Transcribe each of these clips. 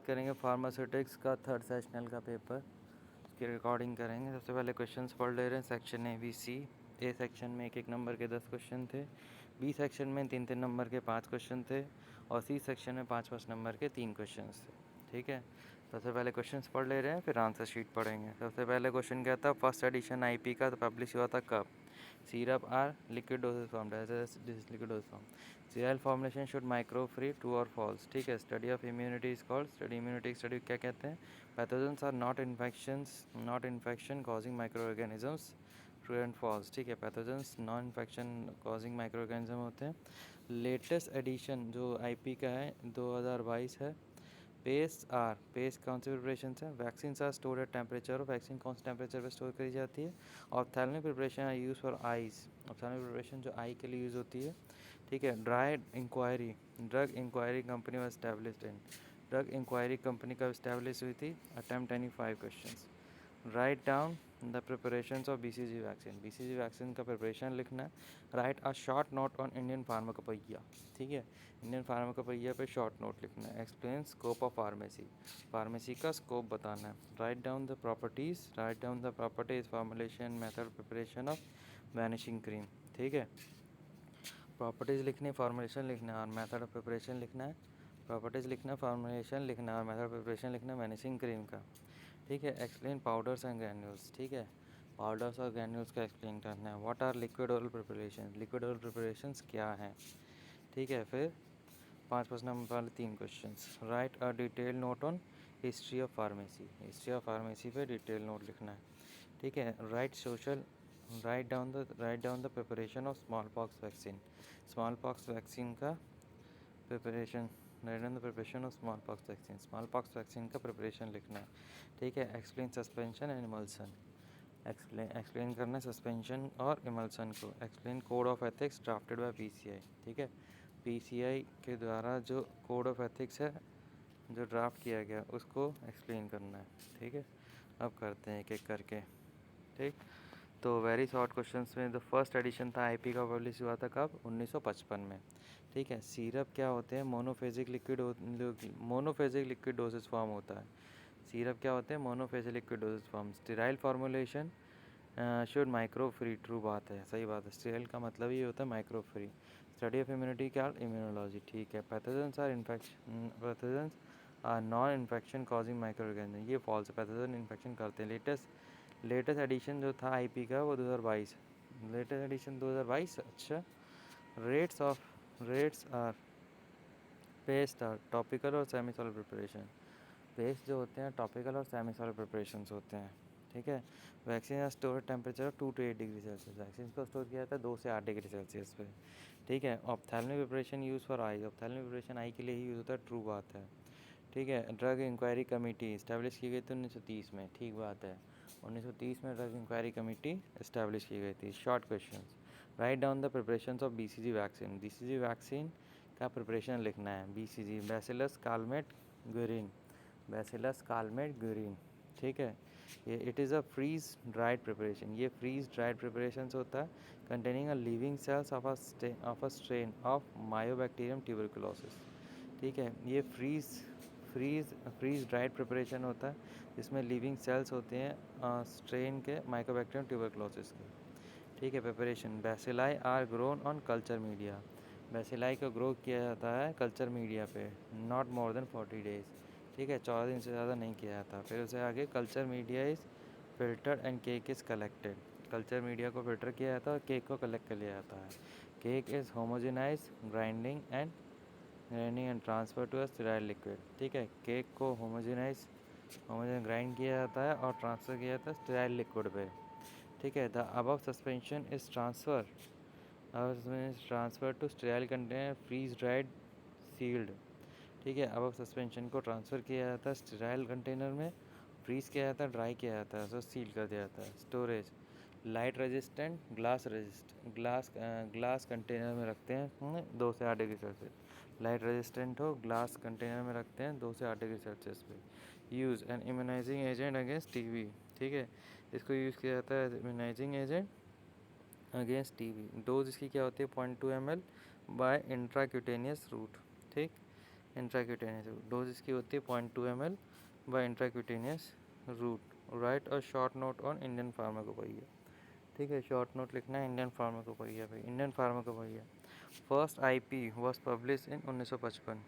करेंगे फार्मास्यूटिक्स का third sessional का पेपर, उसकी रिकॉर्डिंग करेंगे। सबसे पहले क्वेश्चंस पढ़ ले रहे हैं। Section A B C. A section में एक नंबर के 10 क्वेश्चन थे, बी सेक्शन में 3 नंबर के 5 क्वेश्चन थे, और सी सेक्शन में 5 नंबर के 3 क्वेश्चन थे। ठीक है, सबसे पहले क्वेश्चंस पढ़ ले रहे हैं, फिर आंसर शीट पढ़ेंगे। सबसे पहले क्वेश्चन क्या था, फर्स्ट एडिशन आईपी का तो पब्लिश हुआ था कब? Syrup are liquid dosage form, this is liquid dosage form. Sterile formulation should micro-free, true or false? ठीक है, study of immunity is called study immunity study क्या कहते हैं? Pathogens are not infection causing microorganisms, true and false. ठीक है, pathogens non infection causing microorganism होते हैं। Latest edition जो आईपी का है 2022 है। पेस्ट कौन सी प्रिपरेशन है? Vaccine are store at temperature. Vaccine कौन से टेम्परेचर पर स्टोर करी जाती है? Ophthalmic preparation are use for eyes. Ophthalmic preparation जो आई के लिए यूज़ होती है। ठीक है, drug inquiry company was established in. Drug inquiry company कब इस्टेब्लिश हुई थी? Attempt any 5 questions. Write down the preparations of BCG vaccine. BCG vaccine का प्रिपरेशन लिखना है। Write a short note on Indian pharmacopoeia. ठीक है, इंडियन फार्माकोपिया पे short note लिखना है। Explain scope of pharmacy. Pharmacy का स्कोप बताना है। Write down the properties. Right down the properties, formulation, method, preparation of vanishing cream. ठीक है, प्रॉपर्टीज़ लिखनी, फॉर्मुलेशन लिखना है और मेथड ऑफ प्रिपरेशन लिखना है। प्रॉपर्टीज़ लिखना, फॉर्मुलेशन लिखना है और मेथड प्रिपरेशन लिखना है वैनिशिंग क्रीम का। ठीक है, एक्सप्लेन पाउडर्स एंड ग्रैन्यूल्स। ठीक है, पाउडर्स और ग्रैन्यूल्स का एक्सप्लेन करना है। What are liquid oral preparation? Liquid oral preparations क्या हैं? ठीक है, फिर 5 नंबर वाले 3 questions. Write a detail note on history of pharmacy. History of pharmacy पे डिटेल नोट लिखना है। ठीक है, write down the preparation of small pox vaccine. Smallpox vaccine का preparation. Write down the preparation of small pox vaccine. Smallpox vaccine का preparation लिखना है। ठीक है, explain suspension and emulsion. Explain करना है सस्पेंशन और इमल्सन को। Explain code of ethics drafted by PCI. ठीक है, पीसीआई के द्वारा जो कोड ऑफ एथिक्स है जो ड्राफ्ट किया गया उसको एक्सप्लेन करना है। ठीक है, अब करते हैं एक एक करके। ठीक, तो वेरी शॉर्ट क्वेश्चंस में द फर्स्ट एडिशन था आईपी का, पब्लिश हुआ था कब? 1955 में। ठीक है, सिरप क्या होते हैं? मोनोफेजिक लिक्विड डोसेज फॉर्म होता है। सिरप क्या होते हैं? Monophasic liquid dosage form. Sterile formulation should micro free, true बात है, सही बात है। स्टेराइल का मतलब ही होता है micro free. Study of immunity क्या? इम्यूनोलॉजी। ठीक है, pathogens are non infection causing micro organism, ये फॉल्स है। पैथोजन इन्फेक्शन करते हैं। लेटेस्ट एडिशन जो था आईपी का वो 2022। Latest edition 2022। अच्छा, rates are paste are topical और सेमी सॉलिड प्रिपरेशन। पेस्ट जो होते हैं टॉपिकल और सेमी सॉलिड प्रिपरेशंस होते हैं। ठीक है, vaccine store temperature 2 to 8 degree Celsius. Vaccine को स्टोर किया जाता है 2 से 8 डिग्री सेल्सियस पे। ठीक है, ophthalmic preparation use for I. Ophthalmic preparation I के लिए ही यूज़ होता है, ट्रू बात है। ठीक है, ड्रग इंक्वायरी कमेटी इस्टेब्लिश की गई थी 1930 में। ठीक बात है, 1930 में ड्रग इंक्वायरी कमेटी इस्टेब्लिश की गई थी। Short questions. Write down the preparations of BCG vaccine. BCG vaccine का प्रिपरेशन लिखना है। BCG bacillus Calmette Guerin. Bacillus Calmette Guerin. ठीक है, ये it is a freeze dried preparation. ये फ्रीज ड्राइड प्रिपरेशन होता है containing a living cells of a strain of mycobacterium tuberculosis. ठीक है, ये फ्रीज ड्राइड प्रिपरेशन होता है जिसमें लिविंग सेल्स होते हैं स्ट्रेन के माइकोबैक्टीरियम ट्यूबरकुलोसिस के। ठीक है, preparation. Bacilli are grown on culture media. Bacilli को ग्रो किया जाता है कल्चर मीडिया पे, नॉट मोर देन 40 डेज। ठीक है, 14 दिन से ज़्यादा नहीं किया जाता। फिर उसे आगे culture media is filtered and cake is collected. Culture media को फिल्टर किया जाता है और केक को कलेक्ट कर लिया जाता है। Cake is homogenize grinding and transfer to a sterile liquid. ठीक है, केक को होमोजेन ग्राइंड किया जाता है और ट्रांसफ़र किया जाता है स्टेराइल लिक्विड पे। ठीक है, the above suspension is transfer to sterile container freeze dried sealed. ठीक है, अबव सस्पेंशन को ट्रांसफ़र किया जाता है स्टेराइल कंटेनर में, फ्रीज किया जाता है, ड्राई किया जाता है, तो सील कर दिया जाता है। Storage. Light resistant glass container में रखते हैं 2 से 8 डिग्री सेल्सियस। लाइट रेजिस्टेंट हो ग्लास कंटेनर में रखते हैं 2 से 8 डिग्री सेल्सियस पे। Use an immunising agent against TB. ठीक है, इसको यूज़ किया जाता है immunising agent against TB. Dose इसकी क्या होती है? 0.2 ml बाय इंट्राक्यूटेनियस रूट। ठीक, इंट्राक्यूटेनियस रूट। डोज इसकी होती है 0.2 ml by intracutaneous route. Write और short note on Indian pharmacopoeia. ठीक है, शॉर्ट नोट लिखना है इंडियन फार्माकोपोइया भाई। Indian pharmacopoeia first IP was publish in 1955।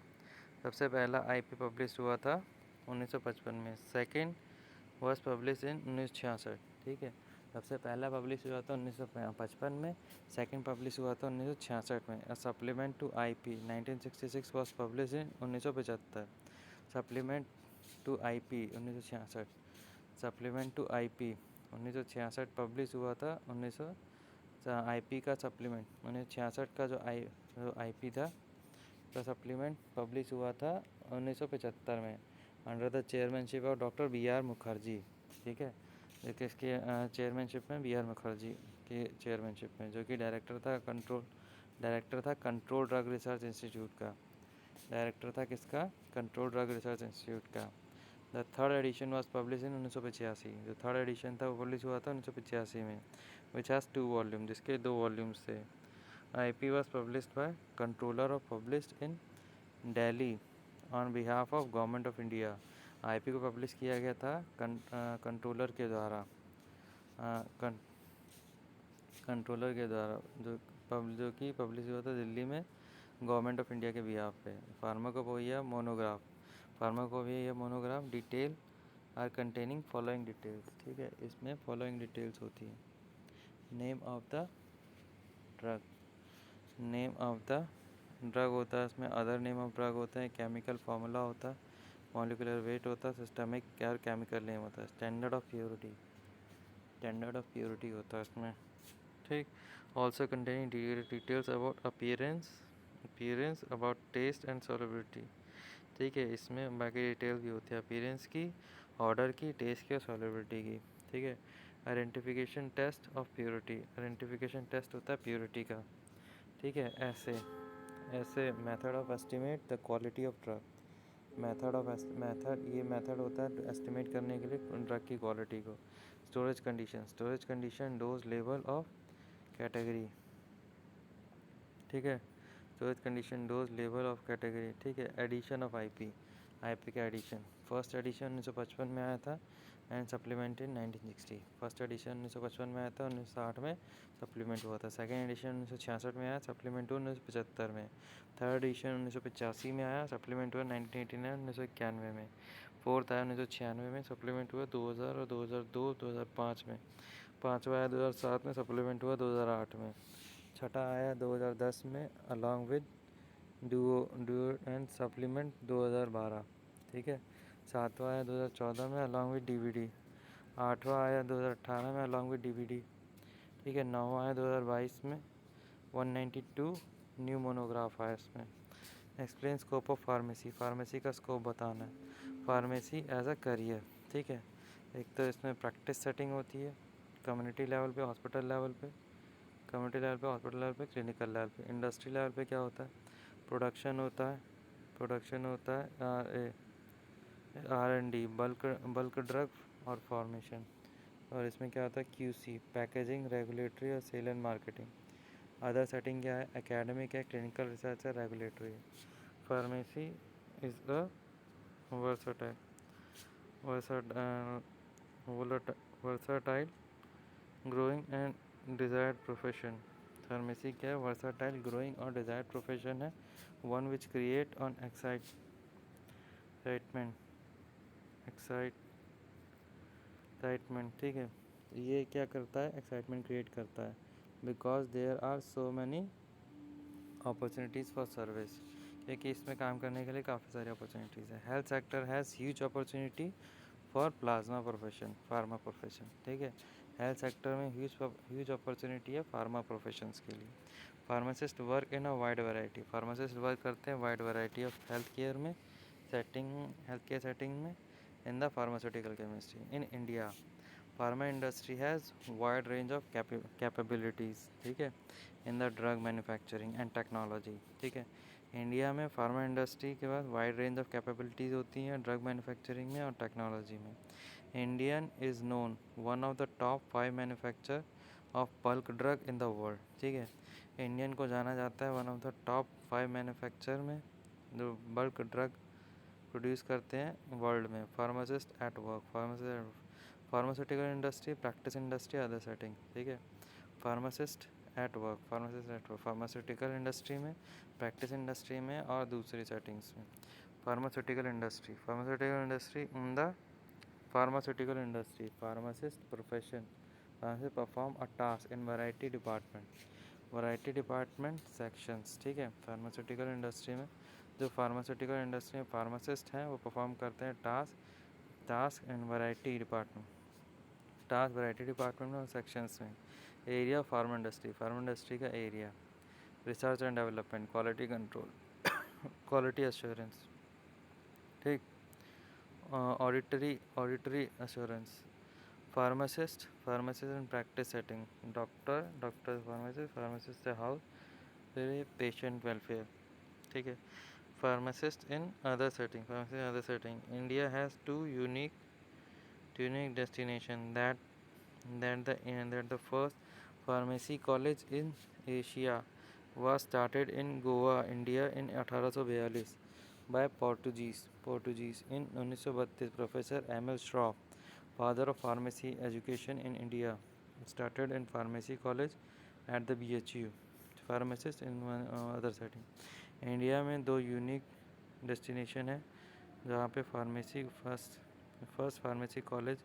सबसे पहला आईपी पब्लिश हुआ था 1955 में। Second was publish in 1966। ठीक है, सबसे पहला पब्लिश हुआ था 1955 में, सेकंड पब्लिश हुआ था 1966 में। Supplement to IP 1966 was publish in 1975। Supplement to IP 1966, supplement to IP 1966 publish हुआ था। 1900 आईपी का सप्लीमेंट 1966 का जो आईपी था का सप्लीमेंट पब्लिश हुआ था 1975 में under the chairmanship of doctor B R Mukherjee. ठीक है, किसके चेयरमैनशिप में? बी आर मुखर्जी के चेयरमैनशिप में, जो कि डायरेक्टर था कंट्रोल ड्रग रिसर्च इंस्टीट्यूट का। डायरेक्टर था किसका? कंट्रोल ड्रग रिसर्च इंस्टीट्यूट का। The third edition was publish in 1985। जो थर्ड एडिशन था वो पब्लिश हुआ था 1985 में, विच हैज़ 2 वॉल्यूम, जिसके 2 वॉल्यूम्स थे। IP was published by Controller or published in Delhi on behalf of Government of India। IP को पब्लिश किया गया था कंट्रोलर के द्वारा, कंट्रोलर के द्वारा, जो कि पब्लिश हुआ था दिल्ली में गवर्नमेंट ऑफ इंडिया के बिहाफ पे। Pharmacopoeia monograph, pharmacopoeia monograph detail are containing following details. ठीक है, इसमें फॉलोइंग डिटेल्स होती है। Name of the drug, name of the drug होता है इसमें, अदर नेम ऑफ ड्रग होता है, केमिकल फार्मूला होता है, मॉलिकुलर वेट होता है, सिस्टमिक और केमिकल नेम होता है, standard of purity, standard of purity होता है इसमें। ठीक, also containing details about appearance about test and solubility. ठीक है, इसमें बाकी डिटेल भी होती है अपीयरेंस की, ऑर्डर की, टेस्ट की और सॉलिबिलिटी की। ठीक है, identification test of purity, identification test होता है प्योरिटी का। ठीक है, ऐसे method of estimate the quality of drug, ये मेथड होता है एस्टिमेट करने के लिए ड्रग की क्वालिटी को। Storage condition dose level of category. ठीक है, storage condition dose level of category. ठीक है, एडिशन ऑफ आईपी का एडिशन, फर्स्ट एडिशन 1955 में आया था and supplement in 1960। First edition 1955 में आया था, 1960 में सप्लीमेंट हुआ था। सेकेंड एडिशन 1966 में आया, सप्लीमेंट हुआ 1975 में। थर्ड एडिशन 1985 में आया, सप्लीमेंट हुआ 1989 1991 में। फोर्थ आया 1996 में, सप्लीमेंट हुआ 2000 और 2002 2005 में। पाँचवा आया 2007 में, सप्लीमेंट हुआ 2008 में। छठा आया 2010 में along with Duo and supplement 2012। ठीक है, सातवां आया 2014 में अलॉन्ग विद डीवीडी। आठवां आया 2018 में अलॉन्ग विद डीवीडी। ठीक है, नौवां आया 2022 में 192 न्यू मोनोग्राफ आया इसमें। Explain scope of pharmacy, pharmacy का स्कोप बताना है, फार्मेसी एज अ करियर। ठीक है, एक तो इसमें प्रैक्टिस सेटिंग होती है कम्युनिटी लेवल पे, हॉस्पिटल लेवल पे, कम्युनिटी लेवल पे, हॉस्पिटल लेवल पे, क्लिनिकल लेवल पे। इंडस्ट्री लेवल पे क्या होता है? प्रोडक्शन होता है R&D, बल्क ड्रग और फॉर्मेशन। और इसमें क्या होता है? QC, पैकेजिंग, रेगुलेटरी और sale and marketing. Other setting क्या है? एकेडमिक है, क्लिनिकल रिसर्च है, रेगुलेटरी है। Pharmacy is a versatile growing and desired profession. Pharmacy क्या है? वर्सटाइल ग्रोइंग और डिज़ायर्ड प्रोफेशन है, one which create on excitement. ठीक है, ये क्या करता है? एक्साइटमेंट क्रिएट करता है, because there are so many opportunities for service, क्योंकि इसमें काम करने के लिए काफ़ी सारी अपॉर्चुनिटीज़ है। Health sector has huge opportunity for plasma profession, pharma profession. ठीक है, हेल्थ सेक्टर में ह्यूज अपॉर्चुनिटी है फार्मा प्रोफेशंस के लिए। Pharmacist work in a wide variety, pharmacist work करते हैं wide variety of health care setting में in the pharmaceutical chemistry. In India pharma industry has wide range of capabilities. ठीक है, in the drug manufacturing and technology. ठीक है, India में pharma industry के पास wide range of capabilities होती हैं drug manufacturing में और टेक्नोलॉजी में। Indian is known one of the top 5 manufacture of bulk drug in the world. ठीक है, इंडियन को जाना जाता है one of the top 5 manufacture में जो बल्क ड्रग प्रोड्यूस करते हैं वर्ल्ड में। Pharmacist at work, pharmaceutical industry, practice industry, other setting. ठीक है, pharmacist at work, pharmaceutical industry में, प्रैक्टिस इंडस्ट्री में और दूसरी सेटिंग्स में। Pharmaceutical industry in the pharmaceutical industry, pharmacist profession, pharmacist perform a task in variety department sections। ठीक है, pharmaceutical industry में जो फार्मास्यूटिकल इंडस्ट्री में फार्मासिस्ट हैं वो परफॉर्म करते हैं टास्क इन वैरायटी डिपार्टमेंट में और सेक्शंस में। एरिया ऑफ फार्मा इंडस्ट्री का area. Research and development, quality control, quality assurance. ठीक, auditory assurance. Pharmacist in practice setting, doctor pharmacist house, फिर पेशेंट वेलफेयर। ठीक है, pharmacist in other setting. India has two unique destination that the first pharmacy college in Asia was started in Goa, India in 1842 by Portuguese in 1932। Professor M.L. Straw, father of pharmacy education in India, started in pharmacy college at the BHU। Pharmacist in other setting। India में दो unique destination है जहाँ पे first pharmacy college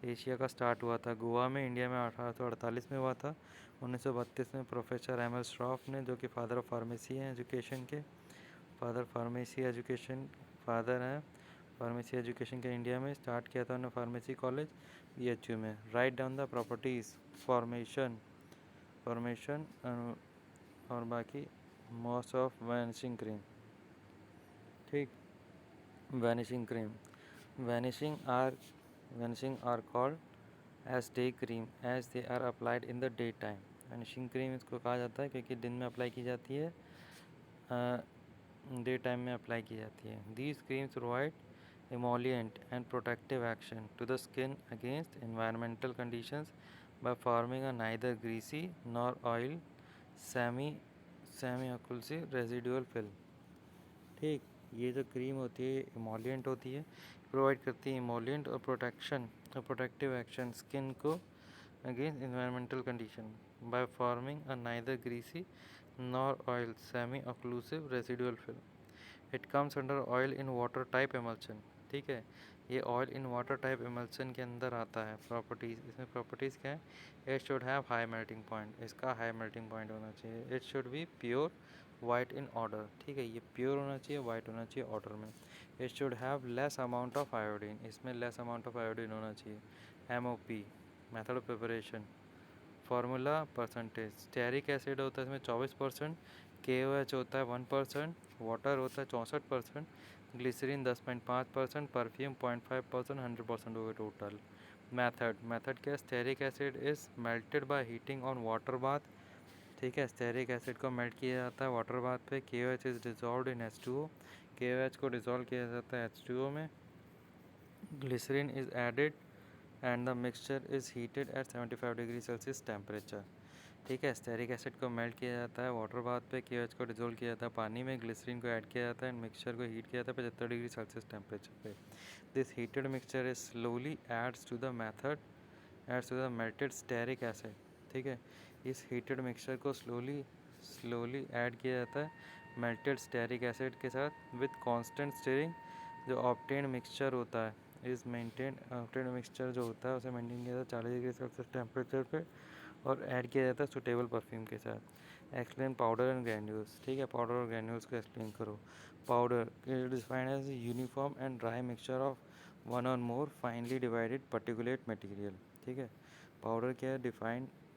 Asia का start हुआ था। गोवा में India में 1848 में हुआ था। 1932 में प्रोफेसर एम एल श्रॉफ ने, जो कि फादर ऑफ फार्मेसी हैं एजुकेशन के, फादर हैं फार्मेसी एजुकेशन के, इंडिया में स्टार्ट किया था उन्होंने फार्मेसी कॉलेज BHU में। Write down the properties formation और बाकी मॉस ऑफ वैनिशिंग क्रीम। ठीक, vanishing are called as day cream as they are applied in the day time. Vanishing cream इसको कहा जाता है क्योंकि दिन में अप्लाई की जाती है, डे टाइम में अप्लाई की जाती है। These creams provide emollient and protective action to the skin against environmental conditions by forming a neither greasy nor oil semi-occlusive residual film। ठीक, ये जो क्रीम होती है इमोलियंट होती है, प्रोवाइड करती है इमोलियंट और प्रोटेक्टिव एक्शन स्किन को against environmental condition by forming a neither greasy nor oil semi occlusive residual film. It comes under oil in water type emulsion. ठीक है, ये oil in water type emulsion के अंदर आता है। Properties, इसमें properties क्या है? It should have high melting point, इसका हाई मेल्टिंग पॉइंट होना चाहिए। It should be pure white in order. ठीक है, ये प्योर होना चाहिए, वाइट होना चाहिए ऑर्डर में। It should have less amount of iodine, इसमें लेस अमाउंट ऑफ आयोडीन होना चाहिए। MOP, method of preparation, formula percentage. Stearic acid होता है इसमें 24%, KOH होता है 1%, वाटर होता है 64%, ग्लिसरीन 10.5%, परफ्यूम 0.5%, 100% होगा टोटल। मेथड क्या है? Stearic acid is melted by heating on water bath. ठीक है, स्टेरिक एसिड को मेल्ट किया जाता है वाटर बाथ पे। KOH is dissolve in H2O, KOH को डिजॉल्व किया जाता है H2O में। Glycerine is added and the mixture is heated at 75 degree Celsius temperature. ठीक है, स्टेरिक एसिड को मेल्ट किया जाता है वाटर बाथ पे, KOH को डिजोल्व किया जाता है पानी में, ग्लिसरीन को ऐड किया जाता है एंड मिक्सचर को हीट किया जाता है 75 डिग्री सेल्सियस टेम्परेचर पे। This heated mixture is slowly adds to the melted stearic acid. ठीक है, इस हीटेड मिक्सचर को स्लोली ऐड किया जाता है मेल्टेड स्टेरिक एसिड के साथ विद कॉन्स्टेंट स्टीरिंग। जो ऑब्टेन्ड मिक्सचर होता है ऑब्टेन्ड मिक्सचर जो होता है उसे मेंटेन किया जाता है 40 डिग्री सेल्सियस टेम्परेचर पे और ऐड किया जाता है सुटेबल परफ्यूम के साथ। Explain powder and granules. ठीक है, पाउडर और ग्रैन्यूल्स को एक्सप्लेन करो। Powder defined as uniform and dry mixture of one or more finely divided particulate material. ठीक है, पाउडर क्या है?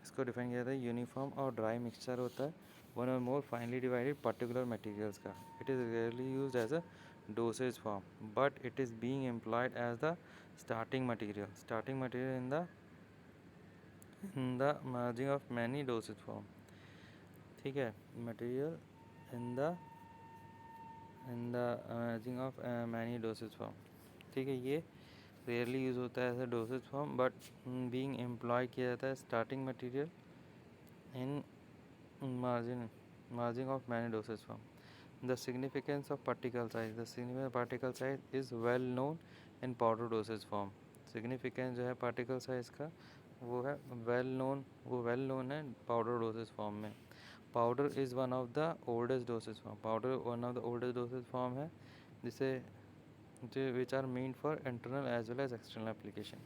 इसको डिफाइन किया जाता है यूनिफॉर्म और ड्राई मिक्सचर होता है one or more finely divided particular materials का। It is rarely used as a dosage form, but it is being employed as the starting material in the merging of many dosage form। ठीक है, material in the merging of many dosage form। ठीक है, ये rarely use होता है as a dosage form but being employ किया जाता है starting material in merging of many dosage form. The significance of particle size. The significance of particle size is well known in powder dosage form. Significance जो है particle size का वो है well known है powder dosage form में. Powder is one of the oldest dosage form. Powder one of the oldest dosage form है जिसे which are meant for internal as well as external application.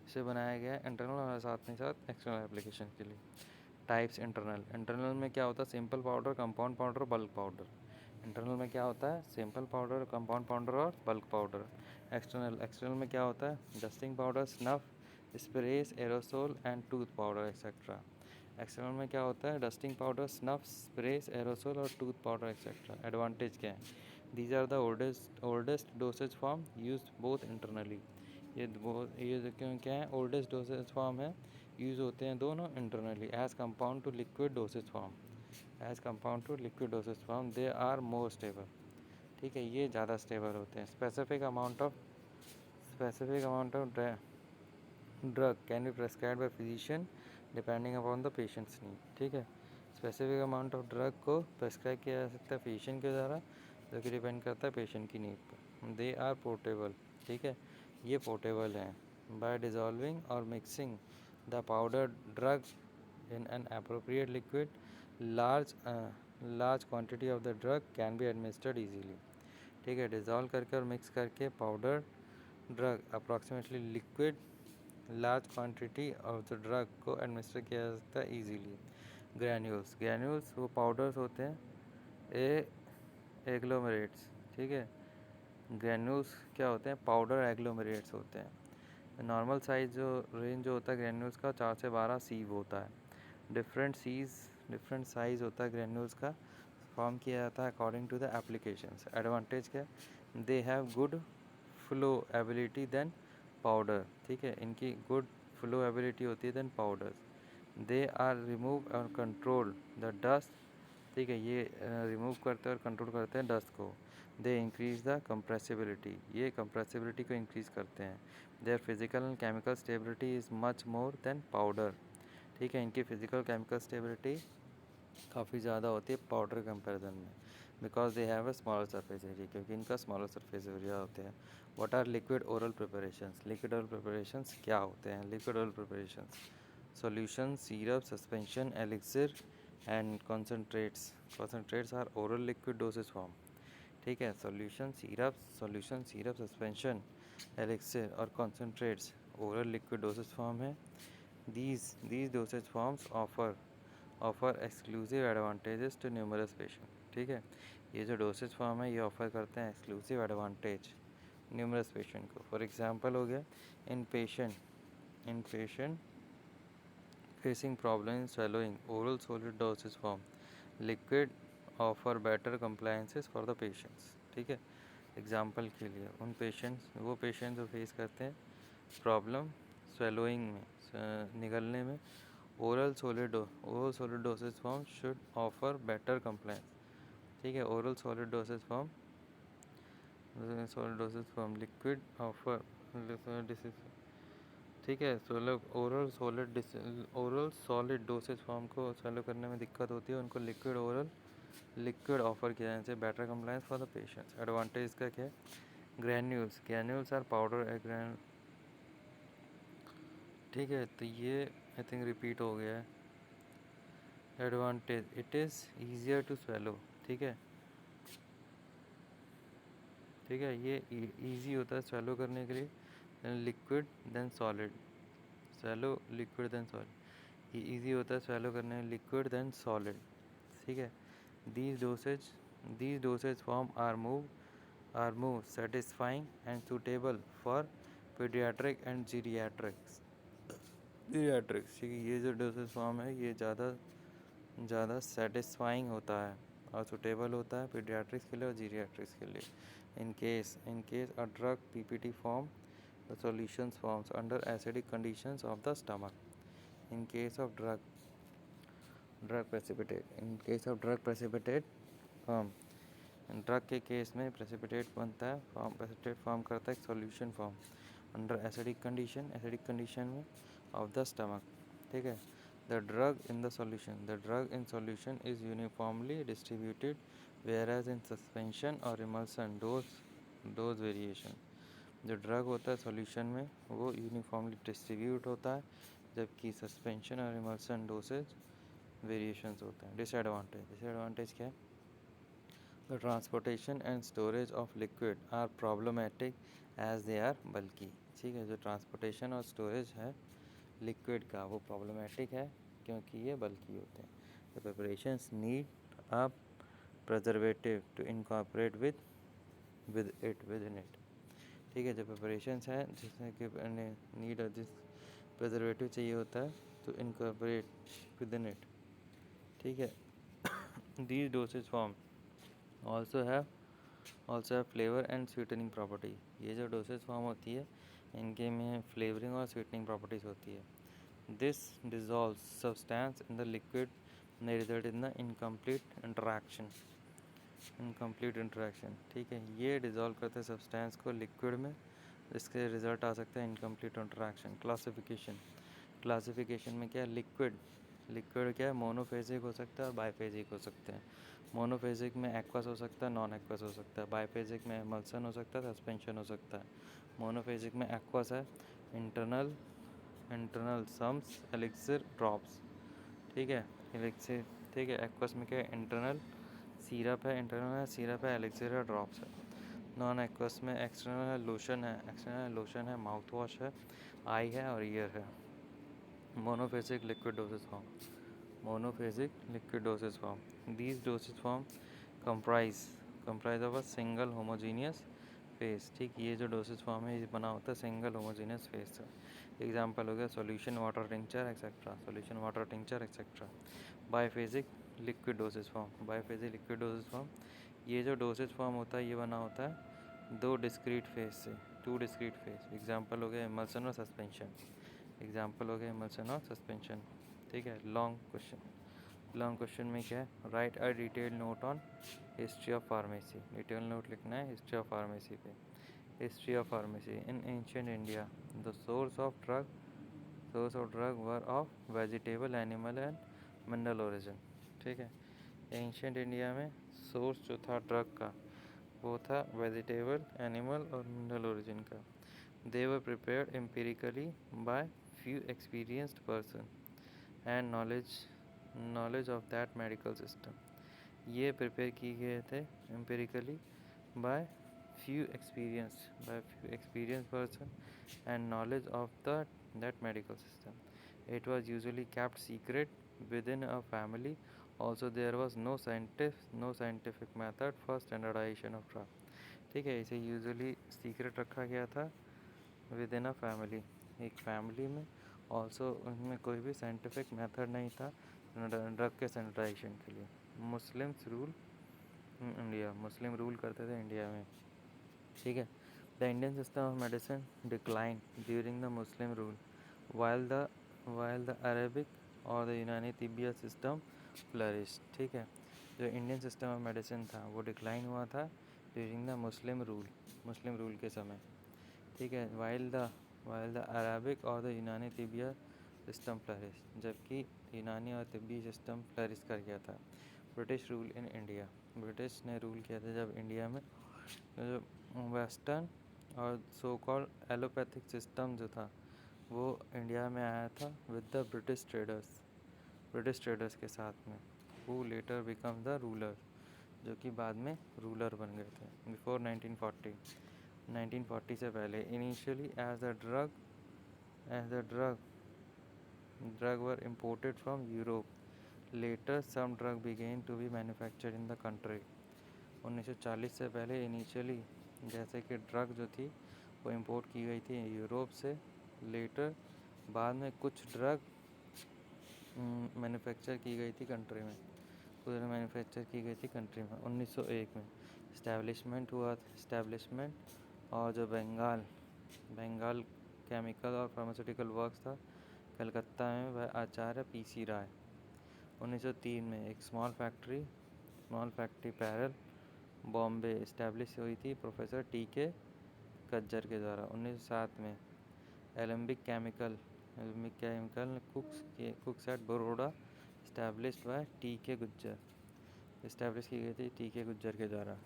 जिसे बनाया गया है internal और साथ में साथ external application के लिए. टाइप्स इंटरनल में क्या होता है? Simple powder, compound powder, bulk powder. Internal में क्या होता है? सिंपल पाउडर, कंपाउंड पाउडर और बल्क पाउडर. एक्सटर्नल में क्या होता है? Dusting powder, snuff, sprays, aerosol and tooth powder etcetera. External में क्या होता है? Dusting powder, snuff, sprays, aerosol और टूथ पाउडर एक्सेट्रा. एडवांटेज क्या है? These are the oldest dosage form use both internally. ये क्या है? ओल्डेस्ट डोसेज फॉर्म है, यूज़ होते हैं दोनों internally. As compound to liquid dosage form they are more stable. ठीक है, ये ज़्यादा स्टेबल होते हैं. Specific amount of drug can be prescribe by physician depending upon the patients need. ठीक है, स्पेसिफिक अमाउंट ऑफ ड्रग को प्रेस्क्राइब किया जा सकता है फिजिशियन के द्वारा, जो कि डिपेंड करता है पेशेंट की नीड पर. They are portable. ठीक है, ये पोर्टेबल हैं. बाय डिज़ोल्विंग और mixing the powder drug in an appropriate liquid, large quantity of the drug can be administered easily. ठीक है, डिज़ोल्व करके और मिक्स करके powder drug approximately liquid large quantity of the drug को administer किया जा सकता है ईजीली. ग्रैन्यूल्स वो पाउडर्स होते हैं एग्लोमेरेट्स. ठीक है, ग्रैन्यूल्स क्या होते हैं? पाउडर एग्लोमेरेट्स होते हैं. नॉर्मल साइज जो रेंज जो होता है ग्रैन्यूल्स का 4 से 12 सीव होता है. डिफरेंट साइज़ होता है ग्रैन्यूल्स का. फॉर्म किया जाता है according to the applications. Advantage क्या? They have good flowability than powder. ठीक है, इनकी गुड फ्लो एबिलिटी होती है than powders. They are remove और कंट्रोल द डस्ट. ठीक है, ये रिमूव करते हैं और कंट्रोल करते हैं डस्ट को. They increase the compressibility. ये कंप्रेसिबिलिटी को इंक्रीज करते हैं. Their physical and chemical stability is much more than powder. ठीक है, इनकी फिजिकल केमिकल स्टेबिलिटी काफ़ी ज़्यादा होती है पाउडर कंपैरिजन में, because they have a smaller surface area, क्योंकि इनका स्मॉलर सरफेस एरिया होते हैं. What are liquid oral preparations? Liquid oral preparations क्या होते हैं? Liquid oral preparations solution, syrup, suspension, elixir and concentrates are oral liquid dosage form. ठीक है, solution syrup, suspension, elixir और concentrates oral liquid dosage form है. these dosage forms offer exclusive advantages to numerous patient. ठीक है, ये जो dosage form है ये ऑफ़र करते हैं एक्सक्लूसिव एडवांटेज न्यूमरस पेशेंट को. फॉर एग्जांपल हो गया in patient facing problem in swallowing oral solid dosage form liquid offer better compliances for the patients. ठीक है, एग्जांपल के लिए वो पेशेंट्स जो फेस करते हैं प्रॉब्लम swallowing में, निगलने में, oral solid dosage form should offer better compliance. ठीक है, oral solid dosage form liquid offer. ठीक है, ओरल सॉलिड डोसेज फॉर्म को स्वेलो करने में दिक्कत होती है, उनको लिक्विड ऑफर किया जाने से better compliance for the patients. Advantage का क्या है? Granules are powder. ठीक है, तो ये आई थिंक रिपीट हो गया है. Advantage, it is easier to swallow. ठीक है, ये ईजी होता है स्वेलो करने के लिए. लिक्विड देन सॉलिड, ये ईजी होता है स्वेलो करने में, लिक्विड देन सॉलिड. ठीक है, these dosage form are more satisfying and suitable for paediatric and geriatrics. ठीक है, ये जो डोसेज फॉर्म है ये ज़्यादा सेटिस्फाइंग होता है और सूटेबल होता है पीडियाट्रिक्स के लिए और जीरियाट्रिक्स के लिए. In case a drug PPT form the solutions forms under acidic conditions of the stomach. In case of drug precipitate form, drug के केस में प्रेसिपिटेट बनता है, प्रेसिपिटेट फॉर्म करता है एक solution form under acidic condition में of the stomach. ठीक है, the drug in solution is uniformly distributed whereas in suspension or emulsion dose variation, जो ड्रग होता है सॉल्यूशन में वो यूनिफॉर्मली डिस्ट्रीब्यूट होता है, जबकि सस्पेंशन और इमल्सन डोसेज वेरिएशंस होते हैं। डिसएडवांटेज क्या है? The transportation and storage of liquid are problematic as they are bulky. ठीक है, जो ट्रांसपोर्टेशन और स्टोरेज है लिक्विड का वो प्रॉब्लमेटिक है क्योंकि ये बल्कि होते हैं। The preparations need a preservative to incorporate within it. ठीक है, जो प्रिपरेशंस हैं जिसमें कि नीड जिस प्रिजर्वेटिव चाहिए होता है तो इनकॉर्पोरेट विद इन इट। ठीक है, these dosage form also have flavour and sweetening property. ये जो डोसेज फॉर्म होती है इनके में फ्लेवरिंग और स्वीटनिंग प्रॉपर्टीज़ होती है। This dissolve substance in the liquid may result in the incomplete interaction. ठीक है, ये डिज़ोल्व करते हैं सब्सटेंस को लिक्विड में, इसके रिजल्ट आ सकता है इनकम्प्लीट इंटरेक्शन। क्लासिफिकेशन में क्या है? लिक्विड क्या है? मोनोफेजिक हो सकता है और बाईफेजिक हो सकते हैं। मोनोफेजिक में एक्वस हो सकता है, नॉन एक्वस हो सकता है। बाईफेजिक में एमल्सन हो सकता है, सस्पेंशन हो सकता है। मोनोफेजिक में एक्वस है, इंटरनल सम्स एलिक्सिर ड्रॉप्स। ठीक है, एलिक्सिर। ठीक है, एक्वस में क्या है? इंटरनल सिरप है, एलिक्सिर है, ड्रॉप्स है। नॉन एक्वस में एक्सटर्नल है, माउथ वॉश है, आई है और ईयर है। Monophasic liquid dosage form these dosage form comprise of a single homogeneous face. ठीक, ये जो डोसेज फॉर्म है ये बना होता है सिंगल होमोजीनियस फेस से। एग्जाम्पल हो गया solution water tincture etcetera. Biphasic liquid dosage form, ये जो डोसेज फॉर्म होता है ये बना होता है टू डिस्क्रीट फेस। एग्जाम्पल हो गया इमल्सन और सस्पेंशन। ठीक है, लॉन्ग क्वेश्चन में क्या है? Write a detail note on history of pharmacy. Detail note लिखना है हिस्ट्री ऑफ फार्मेसी पे। History of pharmacy in ancient India the source of drug were of vegetable, animal and mineral origin. ठीक है, ancient India में source जो था drug का वो था वेजिटेबल, एनिमल और मिनरल ओरिजिन का। They were prepared empirically by few experienced person and knowledge of that medical system। ये प्रिपेयर किए गए थे empirically by few experienced person and knowledge of that medical system। It was usually kept secret within a family। Also there was no scientific method for standardization of drug। ठीक है, इसे usually secret रखा गया था with in a family, एक family में। Also उनमें कोई भी साइंटिफिक मेथड नहीं था ड्रग के सैनिटाइजेशन के लिए। मुस्लिम रूल करते थे इंडिया में। ठीक है, the Indian system of medicine decline during the Muslim rule while the Arabic और द यूनानी तिब्बत सिस्टम फ्लरिश। ठीक है, जो इंडियन सिस्टम ऑफ मेडिसिन था वो डिक्लाइन हुआ था ड्यूरिंग द मुस्लिम रूल के समय। ठीक है, वाइल द अरेबिक और द यूनानी तिब्बत सिस्टम फ्लरिश, जबकि यूनानी और तिब्बी सिस्टम फ्लरिश कर गया था। British rule in India, British ने रूल किया था जब इंडिया में वेस्टर्न और सो कॉल्ड एलोपैथिक सिस्टम जो था वो इंडिया में आया था विद द ब्रिटिश ट्रेडर्स के साथ में। Who letter become the ruler, जो कि बाद में रूलर बन गए थे। बिफोर 1940 से पहले initially as the drug were imported from Europe. Later some drug began to be manufactured in the country. 1940 से पहले इनिशियली जैसे कि ड्रग जो थी वो इम्पोर्ट की गई थी यूरोप से। लेटर बाद में कुछ ड्रग मैन्युफैक्चर की गई थी कंट्री में, 1901 में इस्टेब्लिशमेंट और जो बंगाल केमिकल और फार्मास्यूटिकल वर्क्स था कलकत्ता में, वह आचार्य पीसी राय। 1903 में एक small factory Parel Bombay establish हुई थी प्रोफेसर टी.के. कज्जर के द्वारा। 1907 में Alembic chemical works at Baroda established by T K. Gajjar. Establish की गई थी टी.के. गुज्जर के द्वारा।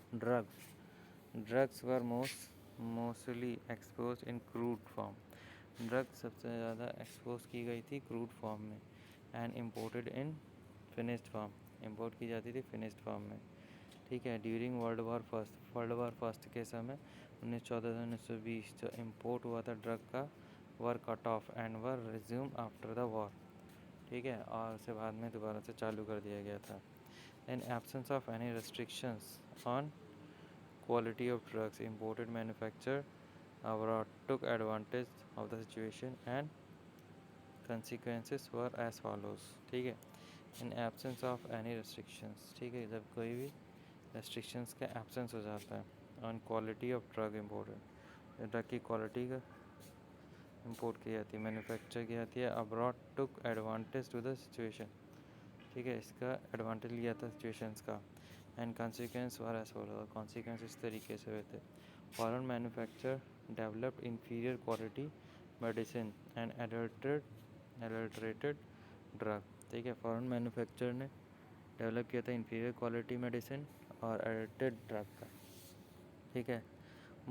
Drugs were mostly expose in crude form. ड्रग्स सबसे ज़्यादा एक्सपोज की गई थी क्रूड फॉर्म में and imported in finished form, import की जाती थी फिनिश्ड फॉर्म में। ठीक है। ड्यूरिंग वर्ल्ड वॉर फर्स्ट के समय 1914 से 1920 जो इम्पोर्ट हुआ था ड्रग का were cut off and were resume after the war. ठीक है, और उसे बाद में दोबारा से चालू कर दिया गया था। In absence of any restrictions on quality of drugs, imported manufacturer abroad took advantage of the situation and consequences were as follows। ठीक है। In absence of any restrictions, ठीक है, जब कोई भी रेस्ट्रिक्शंस का एब्सेंस हो जाता है on quality of drug imported, drug की क्वालिटी का इम्पोर्ट की जाती है, मैन्युफैक्चर की जाती है, abroad took advantage to the situation. ठीक है, इसका एडवांटेज लिया था सिचुएशंस का। And consequence were as follow, consequence इस तरीके से हुए थे। Foreign manufacture developed inferior quality medicine and adulterated drug. ठीक है, फॉरेन मैन्युफैक्चर ने डेवलप किया था इंफीरियर क्वालिटी मेडिसिन और एडल्ट्रेटेड ड्रग का। ठीक है।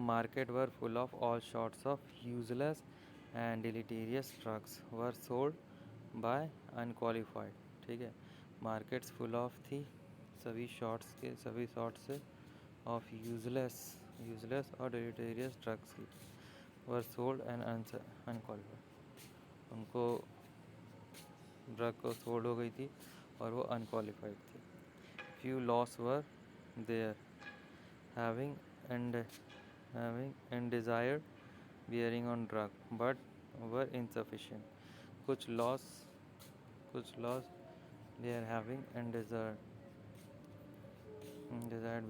Market were full of all sorts of useless and deleterious drugs were sold by unqualified. ठीक है, मार्केट्स फुल ऑफ थी सभी सॉर्ट्स से ऑफ यूजलेस और डिलीटेरियस ड्रग्स की, वर सोल्ड एंड अनक्वालिफाइड, उनको ड्रग को सोल्ड हो गई थी और वो अनक्वालिफाइड थी। Few laws were there having undesired bearing on drug but were insufficient। कुछ laws they are having undesired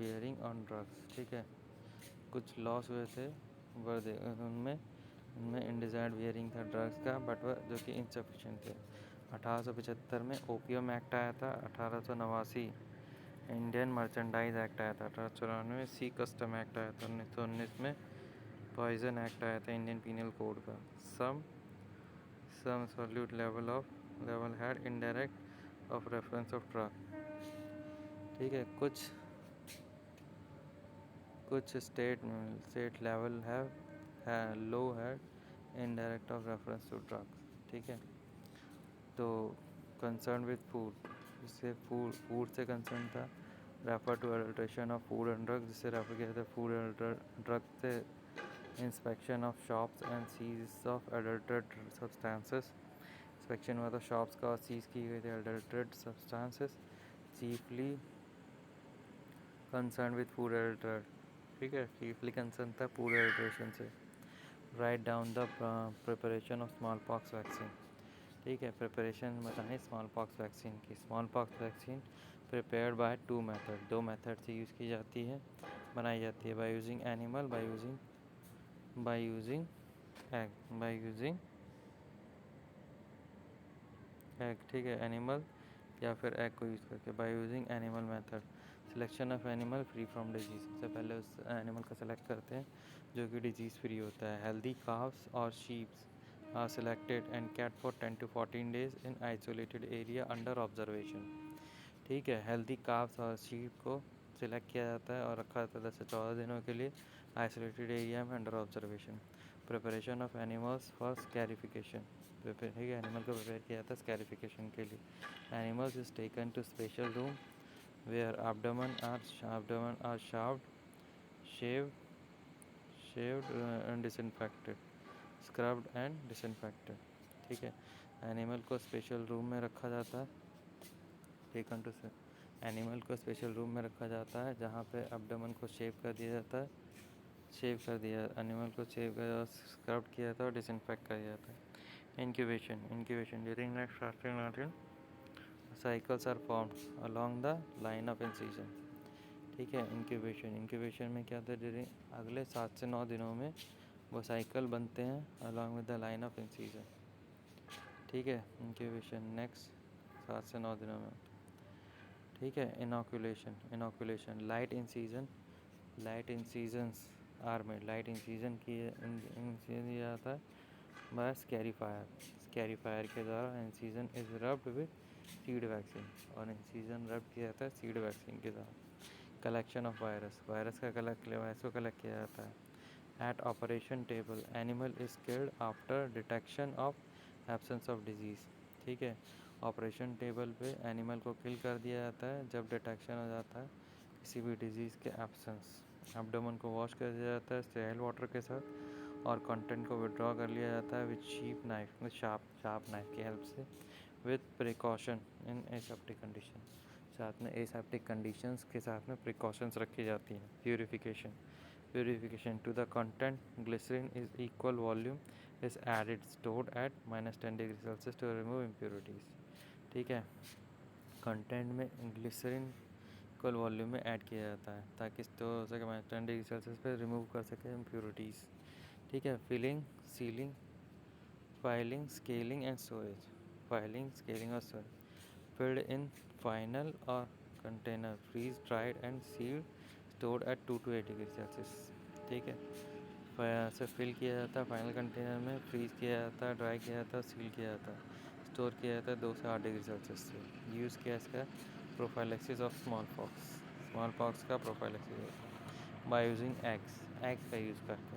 bearing on drugs। ठीक है, कुछ लॉस हुए थे उनमें undesired bearing था ड्रग्स का, बट वह जो कि insufficient थे। 1875 में ओपियम एक्ट आया था। 1889 इंडियन मर्चेंडाइज एक्ट आया था। 1894 सी कस्टम एक्ट आया था। 1919 में पॉइजन एक्ट आया था इंडियन पीनल कोड का। Some solute level had indirect of reference of drug. ठीक है, कुछ state level have low had indirect of reference to drug. ठीक है, तो कंसर्न विद फूड, जिससे फूड से कंसर्न था। Refer to adulteration of food and drug, जिससे रेफर किया था फूड एंड ड्रग से। Inspection of shops and seize of adulterate substances, inspection हुआ था शॉप्स का और सीज की गई थी adulterate substances, chiefly concern with food adulterate. ठीक है, चीफली कंसर्न था फूड एडल्ट्रेशन से। Right down the preparation of small pox vaccine. ठीक है, प्रिपरेशन बताएं स्मॉल पॉक्स वैक्सीन की। Small pox vaccine prepared by दो मेथड से यूज़ की जाती है, बनाई जाती है। By using animal, by using egg. ठीक है, एनिमल या फिर एग को यूज़ करके। By using animal method, selection of animal free from disease, सबसे पहले उस एनिमल को सेलेक्ट करते हैं जो कि डिजीज़ फ्री होता है। हेल्दी काव्स और sheeps are selected and kept for 10 to 14 days in isolated area under observation। ठीक है, हेल्दी काव्स और शीप को सिलेक्ट किया जाता है और रखा जाता है 10 से 14 दिनों के लिए आइसोलेटेड एरिया में under observation. Preparation of animals for scarification, ठीक है, एनिमल को प्रिपेयर किया जाता है स्कैरिफिकेशन के लिए। Animals is taken to special room where abdomen are shaved and disinfected, scrubbed and disinfected. ठीक है, एनिमल को स्पेशल रूम में रखा जाता है। टेकन टू से एनिमल को स्पेशल रूम में रखा जाता है जहाँ पे एब्डोमेन को शेव कर दिया जाता है, एनिमल को शेव कर स्क्रब्ड किया जाता है और डिसइंफेक्ट किया जाता है। Incubation during next cycles are formed along the line of incision. ठीक है, इंक्यूबेशन में क्या होता है, ड्यूरिंग अगले 7 से 9 दिनों में वो साइकिल बनते हैं along with the line of incision. ठीक है, इंक्यूबेशन नेक्स्ट 7 से 9 दिनों में। ठीक है, inoculation light incisions are made, light incision किया जाता है बाय स्कैरिफायर के द्वारा। Incision is rubbed with seed vaccine, और इंसिजन रब किया जाता है सीड वैक्सीन के साथ। कलेक्शन ऑफ वायरस, वायरस का वायरस को कलेक्ट किया जाता है। At operation table animal is killed after detection of absence of disease. ठीक है, ऑपरेशन टेबल पे एनिमल को किल कर दिया जाता है जब डिटेक्शन हो जाता है किसी भी डिजीज़ के एब्सेंस। एब्डोमेन को वॉश कर दिया जाता है स्टेराइल वाटर के साथ, और कंटेंट को विड्रॉ कर लिया जाता है with sheep knife, with sharp knife की हेल्प से, with precaution in aseptic condition. साथ में एसेप्टिक कंडीशंस के साथ में प्रिकॉशंस रखी जाती हैं। Purification to the content glycerine is equal volume is added stored at -10 degree Celsius to remove impurities. ठीक है, कंटेंट में ग्लिसरीन इक्वल वॉल्यूम में ऐड किया जाता है ताकि स्टोर हो सके -10 डिग्री सेल्सियस पे, रिमूव कर सके इम्प्योरिटीज़। ठीक है, filling, sealing, filing, scaling and storage. Filing, scaling और स्टोरेज। फिल्ड इन फाइनल और container, freeze dried and sealed, stored at 2 to 8 degree Celsius. ठीक है, से फिल किया जाता है फाइनल कंटेनर में, फ्रीज किया जाता है, ड्राई किया जाता है, सील किया जाता है, स्टोर किया जाता है 2 से 8 डिग्री सेल्सियस से। यूज़ किया इसका प्रोफाइलेक्सिस ऑफ स्मॉल पॉक्स का प्रोफाइलेक्सिस होता है बाय यूजिंग एग्स का यूज़ करके।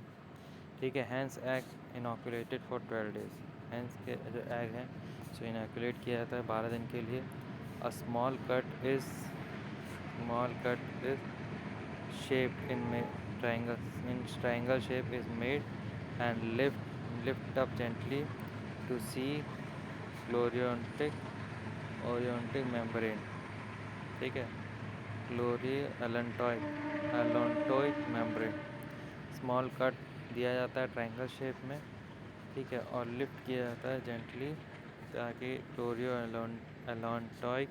ठीक है, hens egg inoculated for 12 days. Hens के जो एग हैं सो इनोकुलेट किया जाता है 12 दिन के लिए। A small cut is shaped in triangle shape is made and lift up gently to see choriotic membrane। ठीक है, allantoic membrane। स्मॉल कट दिया जाता है ट्रायंगल शेप में। ठीक है, और लिफ्ट किया जाता है जेंटली ताकि क्लोरियो एलॉन्टॉइक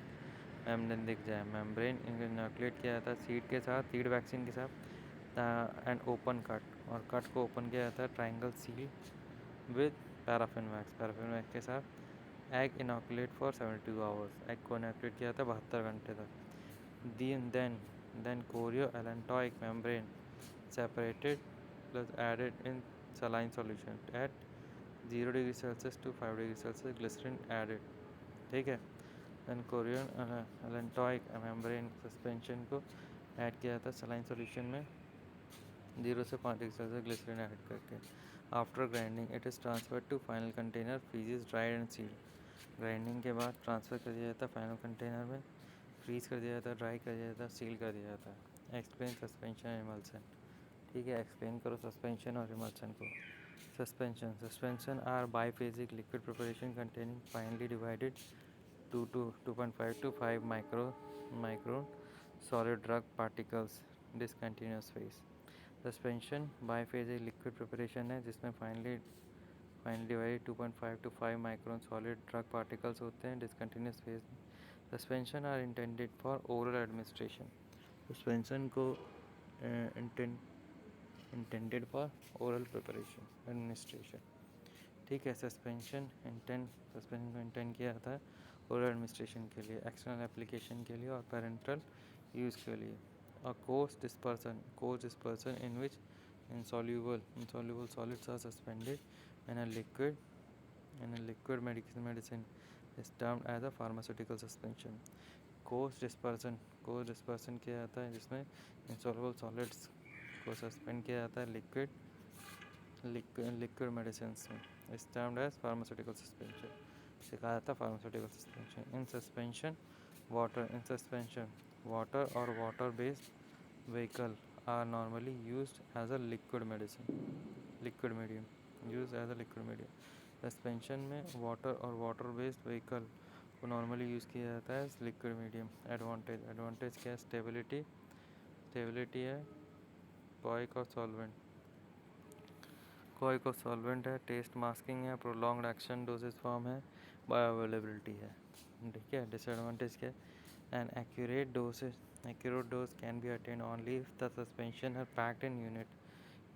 मेम्ब्रेन दिख जाए। मेम्ब्रेन इनोकुलेट किया जाता है सीड के साथ, सीड वैक्सीन के साथ, एंड ओपन कट, और कट को ओपन किया जाता है triangle seal with paraffin wax के साथ। Egg inoculate for 72 hours, egg को इनोकुलेट किया जाता है 72 घंटे तक। Then chorioallantoic membrane separated plus added in saline solution at 0 degree Celsius to 5 degree Celsius, glycerine added. ठीक है, then chorion allantoic membrane suspension को ऐड किया जाता है सलाइन सॉल्यूशन में 0 से 5 डिग्री सेल्सियस, ग्लिसरीन ऐड करके। After grinding it is transfer to final container, freeze dried and seal. Grinding के बाद ट्रांसफ़र कर दिया जाता है फाइनल कंटेनर में, फ्रीज कर दिया जाता है, ड्राई कर दिया जाता है, सील कर दिया जाता है। Explain suspension and emulsion. ठीक है, एक्सप्लेन करो सस्पेंशन और इमल्सन को। Suspension are biphasic liquid preparation containing finely divided 2.5 to 5 micron solid drug particles, discontinuous phase। Suspension biphasic liquid preparation है जिसमें finely divided 2.5 to 5 micron solid drug particles होते हैं discontinuous phase में। Suspension are intended for oral administration. Suspension को intended for oral preparation administration. ठीक है, suspension को intend किया जाता है ओरल एडमिनिस्ट्रेशन के लिए, एक्सटर्नल एप्लीकेशन के लिए और पेरेंटल यूज़ के लिए। और course dispersion in which insoluble solids are suspended in a liquid medicine is termed as a pharmaceutical suspension। Course dispersion किया जाता है जिसमें insoluble solids को सस्पेंड किया जाता है लिक्विड मेडिसिन में, इस टर्म्ड एज फार्मास्यूटिकल सस्पेंशन, सिखाया जाता है pharmaceutical suspension. In suspension water और water based vehicle are normally used as a liquid medium। Suspension में वाटर और वाटर बेस्ड व्हीकल को नॉर्मली यूज़ किया जाता है एज लिक्विड मीडियम। एडवांटेज क्या है? स्टेबिलिटी है। कोई को सॉल्वेंट है, टेस्ट मास्किंग है, प्रोलॉन्ग्ड एक्शन डोजेज फॉर्म है, बायो अवेलेबिलिटी है। ठीक है, डिसएडवांटेज क्या है? An accurate dose can be attain only if the suspension है packed in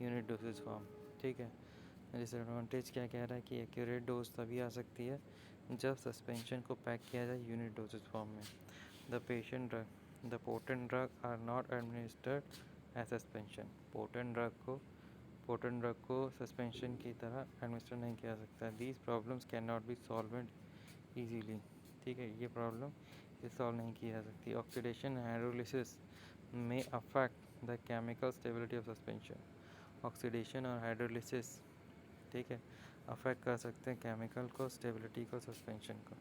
unit dosage form. ठीक है, डिसएडवांटेज क्या कह रहा है कि एक्यूरेट डोज तभी आ सकती है जब सस्पेंशन को पैक किया जाए यूनिट डोजेज फॉर्म में। The potent drug are not administered as suspension. Potent drug को सस्पेंशन की तरह एडमिनिस्टर नहीं किया सकता। These problems can not be solved easily. ठीक है, ये प्रॉब्लम ये सॉल्व नहीं की जा सकती। ऑक्सीडेशन हाइड्रोलिसिस में affect the chemical stability of suspension. Oxidation और हाइड्रोलिसिस, ठीक है, अफेक्ट कर सकते हैं केमिकल को, स्टेबिलिटी को, सस्पेंशन को,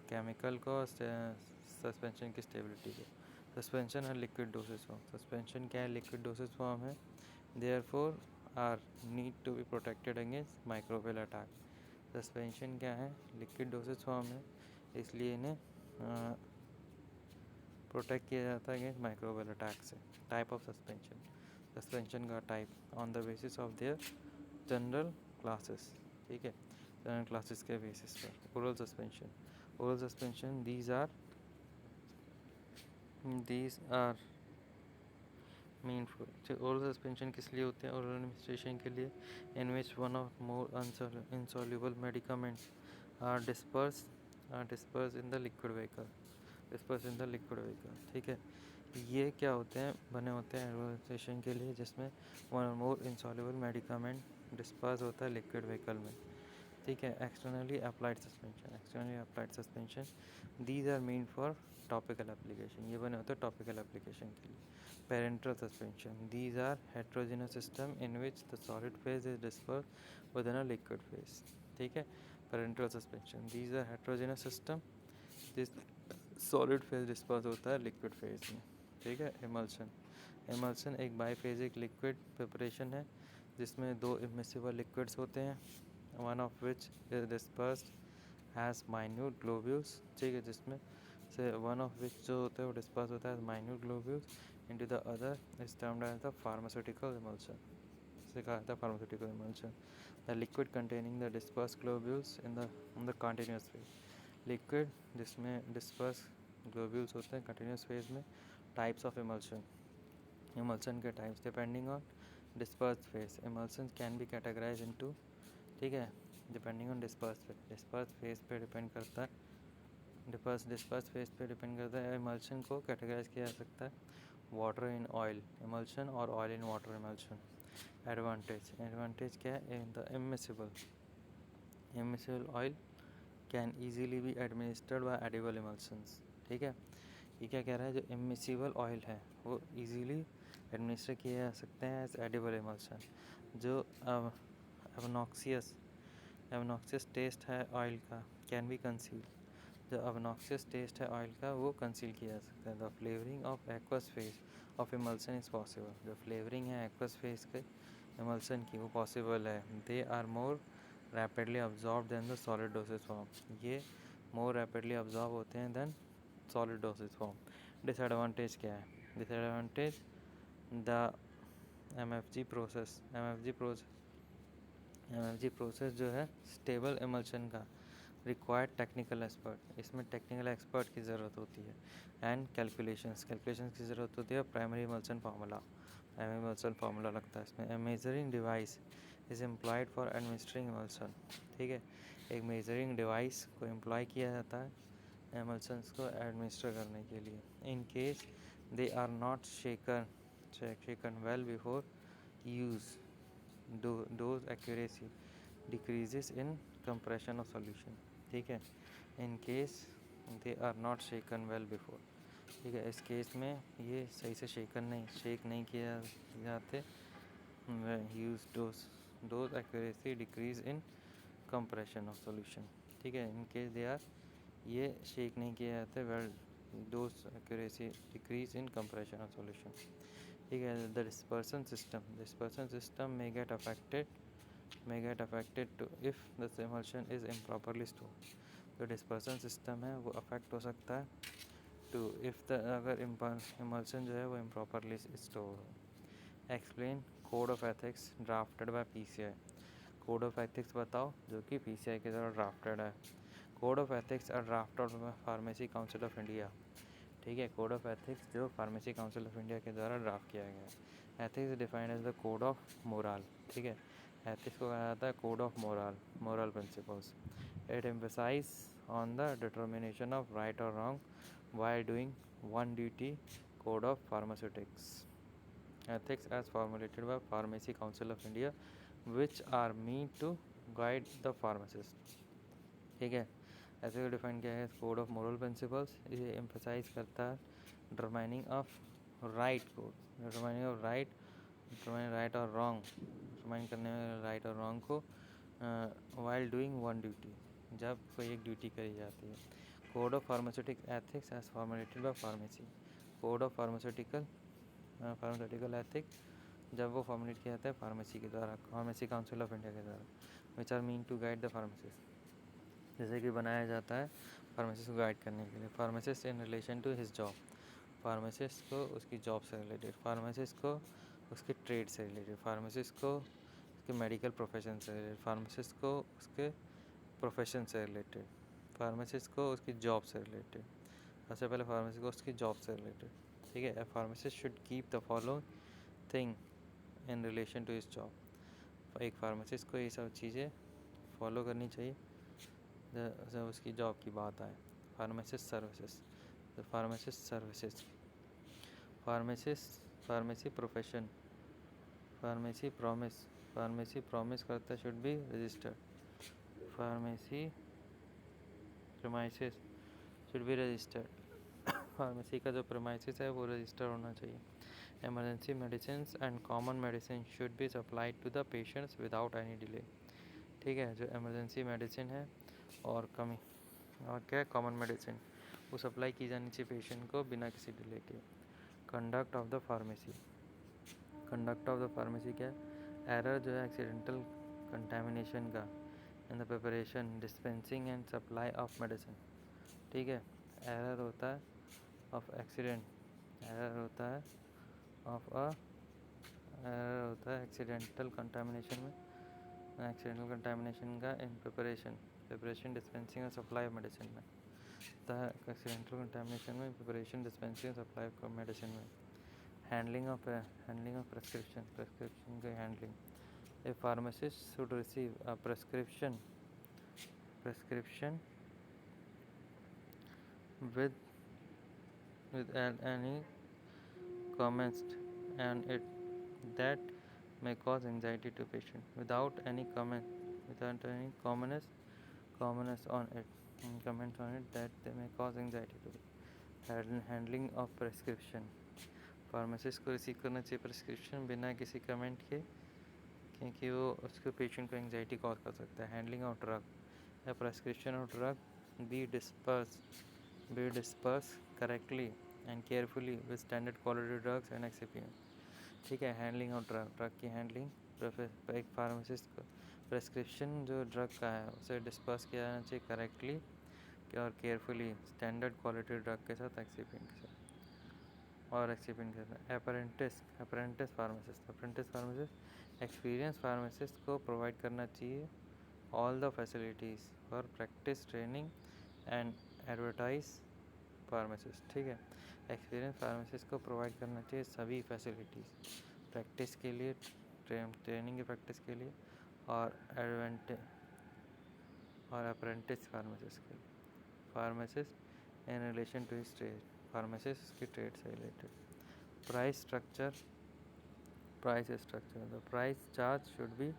केमिकल को और सस्पेंशन की स्टेबिलिटी को। सस्पेंशन है लिक्विड डोसेज फॉर्म। सस्पेंशन क्या है? लिक्विड डोसेज फॉर्म है, therefore are need to be protected against microbial attack. Suspension क्या है? लिक्विड डोसेज फॉर्म है, इसलिए इन्हें प्रोटेक्ट किया जाता है अगेंस्ट माइक्रोबियल अटैक से। टाइप ऑफ सस्पेंशन, सस्पेंशन का type on the basis of their general classes, ठीक है, जनरल क्लासेस के बेसिस पर। Oral suspension, oral suspension these are meaningful. Oral suspension किस लिए होते हैं? ओरल एडमिनिस्ट्रेशन के लिए। In which one of more insoluble medicaments are dispersed in the liquid vehicle, ठीक है। ये क्या होते हैं? बने होते हैं एडमिनिस्ट्रेशन के लिए, जिसमें one or more insoluble medicament disperse होता है लिक्विड व्हीकल में, ठीक है। Externally applied suspension these are mean for topical application, ये बने होते हैं टॉपिकल एप्लीकेशन के लिए। Parental suspension these are heterogeneous system in which the solid phase is disperse within a liquid phase, ठीक है। Parental suspension these are heterogeneous system, जिस solid phase disperse होता है लिक्विड फेज में, ठीक है। इमल्शन, इमल्शन एक biphasic liquid preparation है, जिसमें दो इमिसिबल लिक्विड्स होते हैं, one of which is dispersed has minute globules, ठीक है, जिसमें से वन ऑफ विच जो होता है वो डिस्पर्स होता है minute globules into the other is termed as the pharmaceutical emulsion, इसे कहा जाता है pharmaceutical emulsion. The liquid containing the disperse globules in the continuous phase, liquid जिसमें डिस्पर्स ग्लोब्यूल्स होते हैं कंटिन्यूस फेज में। टाइप्स ऑफ इमल्शन, इमल्शन के types depending on disperse phase, emulsion can be categorise into, ठीक है, depending on disperse phase पे depend करता है, डिस्पर्स फेज पे डिपेंड करता है। इमल्शन को कैटेगराइज किया जा सकता है वाटर इन ऑयल इमल्शन और oil in water emulsion. Advantage, advantage क्या है? The immiscible oil can easily be administered by edible emulsions, ठीक है। ये क्या कह रहा है? जो इमिसिबल ऑयल है वो ईजीली एडमिनिस्टर किए जा सकते हैं एज एडिबल इमल्शन। जो एबनॉक्सियस टेस्ट है ऑयल का कैन बी कंसील, जो एबनॉक्सियस टेस्ट है ऑयल का वो कंसील किया जा सकता है। The flavouring of aqueous phase of emulsion is possible, जो फ्लेवरिंग है एक्वस फेज के इमल्सन की वो पॉसिबल है। They are more rapidly absorb than the solid dosage form, ये मोर रैपिडली अब्जॉर्ब होते हैं than solid dosage form. Disadvantage क्या है? डिसएडवांटेज द एमएफजी प्रोसेस जो है स्टेबल इमल्शन का रिक्वायर्ड टेक्निकल एक्सपर्ट, इसमें टेक्निकल एक्सपर्ट की ज़रूरत होती है। एंड कैलकुलेशंस की ज़रूरत होती है। प्राइमरी इमल्शन फार्मूला लगता है इसमें। Measuring device is employed for administering emulsion, ठीक है। एक मेजरिंग डिवाइस को एम्प्लॉय किया जाता है एमल्शंस को एडमिनिस्टर करने के लिए। In case they are not shaken well before use, dose accuracy decreases in compression of solution, ठीक है। In case they are not shaken well before, ठीक है, इस केस में ये सही से शेक नहीं किया जाते। Use dose accuracy decrease in compression of solution, ठीक है। इन केस दे आर, ये शेक नहीं किए जाते, well dose accuracy decrease in compression of solution, ठीक है। The dispersion system may get affected to if the emulsion is improperly stored, जो dispersion system है वो अफेक्ट हो सकता है टू इफ़ द अगर इमल्शन जो है वो इम्प्रॉपरली स्टोर हो। Explain code of ethics drafted by PCI, code of ethics बताओ जो कि पीसीआई के द्वारा ड्राफ्टेड है। Code of ethics are drafted by Pharmacy Council of India, ठीक है। कोड ऑफ एथिक्स जो फार्मेसी काउंसिल ऑफ इंडिया के द्वारा ड्राफ्ट किया गया है। Ethics defined as the code of moral, ठीक है। एथिक्स को कहा जाता है code of moral principles. It emphasize on the determination of right और wrong by doing one duty. Code of pharmaceutics ethics as formulated by Pharmacy Council of India which are meant to guide the pharmacist, ठीक है। ऐसे को define किया है code of moral principles. ये emphasise करता है determining of right code, determining of right, determining right और रॉन्ग, डिटरमाइन करने में राइट और रॉन्ग को वाइल डूइंग वन ड्यूटी, जब कोई एक ड्यूटी करी जाती है। Code of pharmaceutic ethics as formulated by pharmacy, code of pharmaceutical ethics जब वो फॉर्मुलेट किया जाता है फार्मेसी के द्वारा, फार्मेसी काउंसिल ऑफ इंडिया के द्वारा, which are mean to guide the pharmacist, जैसे कि बनाया जाता है फार्मासिस्ट को गाइड करने के लिए। Pharmacist in relation to his job, pharmacist को उसकी जॉब से रिलेटेड, फार्मासिस्ट को उसके ट्रेड से रिलेटेड, फार्मासिस्ट को उसके मेडिकल प्रोफेशन से रिलेटेड, फार्मासिस्ट को उसके प्रोफेशन से रिलेटेड, फार्मासिस्ट को उसकी जॉब से रिलेटेड। सबसे पहले फार्मेसी को उसकी जॉब से रिलेटेड, ठीक है। Pharmacist should keep the following thing in relation to his job, एक फार्मासिस्ट को ये सब चीज़ें फॉलो करनी चाहिए जब उसकी जॉब की बात आए। Pharmacist services, the pharmacist services, pharmacy profession, pharmacy promise करता should be registered, pharmacy premises should be registered, pharmacy का जो प्रीमाइसिस है वो रजिस्टर होना चाहिए। Emergency medicine and common medicine should be supplied to the patients without any delay, ठीक है। जो एमरजेंसी मेडिसिन है और क्या है कॉमन मेडिसिन, वो सप्लाई की जानी चाहिए पेशेंट को बिना किसी डिले के। Conduct of the pharmacy, conduct of the pharmacy क्या है, एरर जो है एक्सीडेंटल कंटेमिनेशन का in the preparation, dispensing and supply of medicine, ठीक है। एरर होता है ऑफ एक्सीडेंट, एरर होता है एक्सीडेंटल कंटेमिनेशन में, एक्सीडेंटल कंटेमिनेशन का इन प्रिपरेशन डिस्पेंसिंग और सप्लाई ऑफ मेडिसिन में, एक्सीडेंटल कंटेमिनेशन में प्रिपरेशन डिस्पेंसिंग और सप्लाई ऑफ मेडिसिन में। हैंडलिंग ऑफ प्रेस्क्रिप्शन की handling, A pharmacist should receive a prescription with any comments and it that may cause anxiety to patient, without any comments on it, comments on it that they may cause anxiety to handling of prescription, pharmacist को receive करना चाहिए prescription बिना किसी comment के, क्योंकि वो उसके patient को एंग्जाइटी कॉज कर सकता है। हैंडलिंग ऑफ ड्रग, या prescription of drug be disperse correctly and carefully with standard quality drugs and excipient, ठीक है। हैंडलिंग ऑफ ड्रग की हैंडलिंग, एक फार्मासिस्ट को प्रेस्क्रिप्शन जो ड्रग का है उसे डिस्पर्स किया जाना चाहिए करेक्टली और केयरफुली स्टैंडर्ड क्वालिटी ड्रग के साथ एक्सिपिएंट के साथ, और एक्सिपिएंट के साथ। अप्रेंटिस फार्मासिस्ट एक्सपीरियंस फार्मासिस्ट को प्रोवाइड करना चाहिए all the facilities for practice training and advertise pharmacist, ठीक है। एक्सपीरियंस फार्मासिस्ट को प्रोवाइड करना चाहिए सभी फैसिलिटीज़ प्रैक्टिस के लिए, ट्रेनिंग की प्रैक्टिस के लिए, और अप्रेंटिस फार्मासिस्ट के लिए। Pharmacist in relation to his trade, pharmacist की ट्रेड से related. Price structure, the price charge should be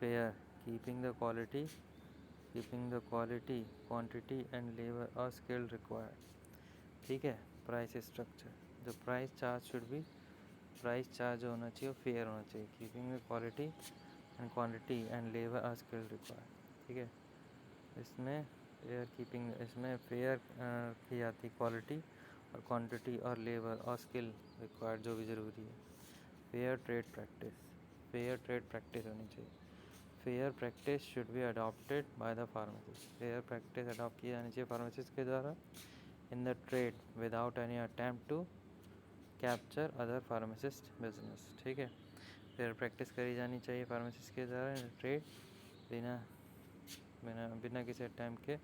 fair, keeping the quality, quantity and labour और स्किल रिक्वायर्ड, ठीक है। प्राइस स्ट्रक्चर, जो प्राइस चार्ज होना चाहिए फेयर होना चाहिए, keeping the quality and quantity and labour और स्किल रिक्वायर्ड, ठीक है। इसमें फेयर की जाती क्वालिटी और क्वांटिटी और लेबर और स्किल रिक्वायर्ड जो भी ज़रूरी है। फेयर ट्रेड प्रैक्टिस होनी चाहिए, fair practice should be adopted by the pharmacist, fair practice adopt की जानी चाहिए फार्मासिस्ट के द्वारा in the trade without any attempt to capture other pharmacist business, ठीक है। फेयर प्रैक्टिस करी जानी चाहिए फार्मासिस्ट के द्वारा इन ट्रेड बिना किसी अटैम्प्ट के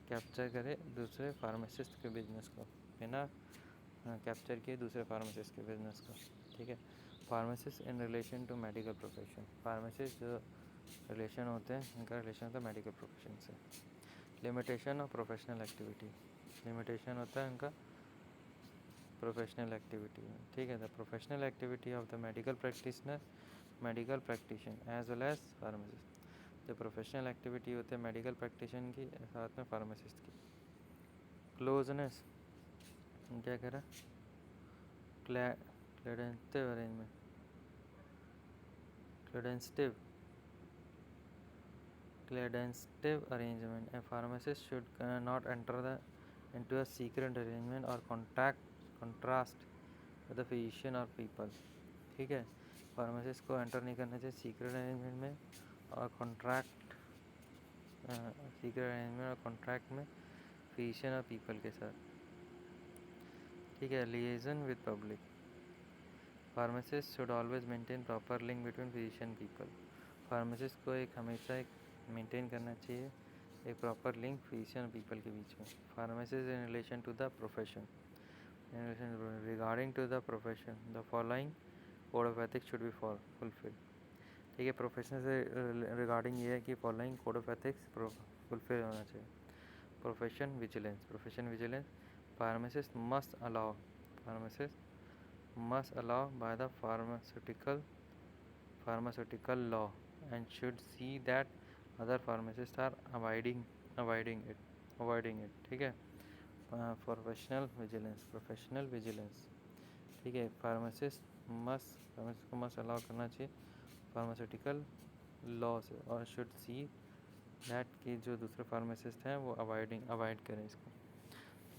कैप्चर करे दूसरे फार्मासिस्ट के बिजनेस को, बिना कैप्चर किए दूसरे फार्मासिस्ट के बिजनेस को, ठीक है। Pharmacist in relation to medical profession, pharmacist जो रिलेशन होते हैं इनका रिलेशन होता है मेडिकल प्रोफेशन से। Limitation of professional activity, limitation होता है इनका प्रोफेशनल एक्टिविटी में, ठीक है। The professional activity of the medical practitioner as well as pharmacist, जो प्रोफेशनल एक्टिविटी होते हैं मेडिकल प्रैक्टिशन की, साथ में फार्मासिस्ट की। क्लोजनेस क्या कह रहा, क्लेडेंटिव arrangement, Cledensive arrangement. A pharmacist should not enter into a secret arrangement or contrast with the physician or people. ठीक है, फार्मासिस्ट को एंटर नहीं करना चाहिए सीक्रेट अरेंजमेंट में और कॉन्ट्रैक्ट में फिजिशियन और पीपल के साथ। ठीक है, liaison with public. Pharmacist should always maintain proper link between physician people. Pharmacist को हमेशा एक मेंटेन करना चाहिए एक प्रॉपर लिंक फिजिशियन और पीपल के बीच में। Pharmacist in relation to the profession, regarding to the profession the following code of ethics should be fulfil. ठीक है, प्रोफेशन से रिगार्डिंग ये है कि following code of ethics fulfil होना चाहिए। Profession vigilance, pharmacist must allow by the pharmaceutical law and should see that other pharmacists are avoiding it। ठीक है, प्रोफेशनल विजिलेंस। ठीक है, फार्मासिस्ट को मस्ट अलाउ करना चाहिए फार्मास्यूटिकल लॉ से और शुड सी दैट कि जो दूसरे फार्मासिस्ट हैं वो अवॉइड करें इसको।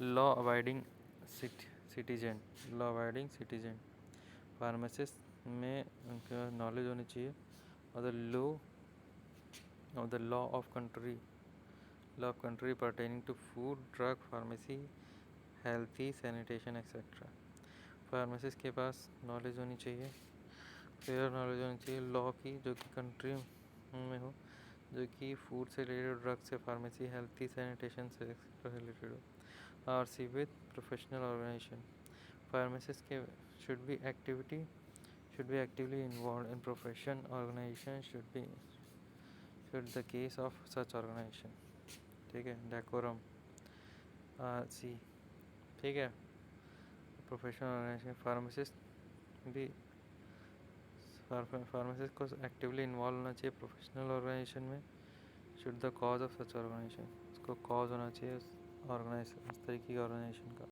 लॉ अवॉइडिंग सिटीजन, फार्मासिस्ट में उनका नॉलेज होनी चाहिए और the law of country pertaining to food, drug, pharmacy, healthy, sanitation etcetera. Pharmacist के पास नॉलेज होनी चाहिए, क्लियर नॉलेज होनी चाहिए लॉ की जो कि कंट्री में हो, जो कि फूड से रिलेटेड, ड्रग से, फार्मेसी, हेल्थी, सैनिटेशन से रिलेटेड हो। आरसी विद प्रोफेशनल ऑर्गेनाइजेशन, फार्मासिस्ट के should be actively involved in profession organization should the case of such organization। ठीक है, डेकोरम सी। ठीक है, प्रोफेशनल ऑर्गेनाइजेशन फार्मासिस्ट को एक्टिवली इन्वॉल्व होना चाहिए प्रोफेशनल ऑर्गेनाइजेशन में। Should the cause of such organization, उसको कॉज होना चाहिए उस तरीके की ऑर्गेनाइजेशन का।